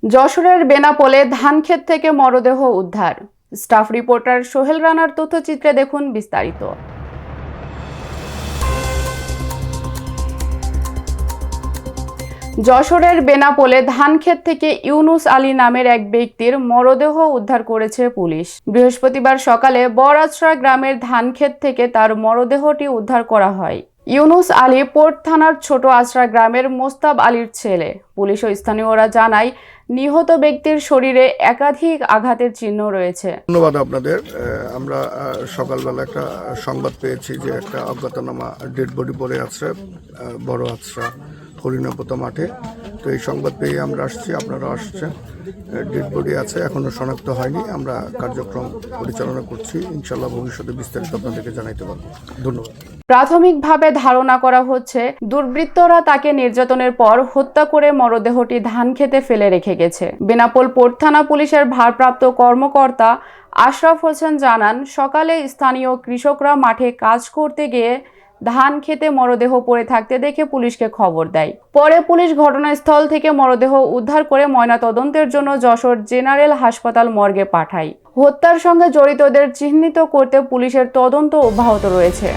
যশোরের বেনাপোলে ধানক্ষেত থেকে মরদেহ উদ্ধার। স্টাফ রিপোর্টার সোহেল রানার তথ্যচিত্রে দেখুন বিস্তারিত। যশোরের বেনাপোলে ধানক্ষেত থেকে ইউনুস আলী নামের এক ব্যক্তির মরদেহ উদ্ধার করেছে পুলিশ। বৃহস্পতিবার সকালে বড়আছড়া গ্রামের ধানক্ষেত থেকে তার মরদেহটি উদ্ধার করা হয়। ইউনুস আলী পোর্ট থানার ছোট আছড়া গ্রামের মোস্তাব আলীর ছেলে। পুলিশ ও স্থানীয়রা জানায়, নিহত ব্যক্তির শরীরে একাধিক আঘাতের চিহ্ন রয়েছে। ধন্যবাদ আপনাদের। আমরা সকালবেলা একটা সংবাদ পেয়েছি যে একটা অজ্ঞাতনামা ডেড বডি পড়ে আছে বড় আছড়া হরিণাপোতা মাঠে। তো এই সংবাদ পেয়ে আমরা আসছি, আপনারা আসছেন। ডেড বডি আছে, এখনো শনাক্ত হয়নি। আমরা কার্যক্রম পরিচালনা করছি, ইনশাল্লাহ ভবিষ্যতে বিস্তারিত আপনাদেরকে জানাইতে পারবো। ধন্যবাদ। প্রাথমিকভাবে ধারণা করা হচ্ছে, দুর্বৃত্তরা তাকে নির্যাতনের পর হত্যা করে মরদেহটি ধানক্ষেতে ফেলে রেখে গেছে। বেনাপোল পোর্ট থানা পুলিশের ভারপ্রাপ্ত কর্মকর্তা আশরাফ হোসেন জানান, সকালে স্থানীয় কৃষকরা মাঠে কাজ করতে গিয়ে ধান খেতে মরদেহ পড়ে থাকতে দেখে পুলিশকে খবর দেয়। পরে পুলিশ ঘটনাস্থল থেকে মরদেহ উদ্ধার করে ময়নাতদন্তের জন্য যশোর জেনারেল হাসপাতাল মর্গে পাঠায়। হত্যার সঙ্গে জড়িতদের চিহ্নিত করতে পুলিশের তদন্ত অব্যাহত রয়েছে।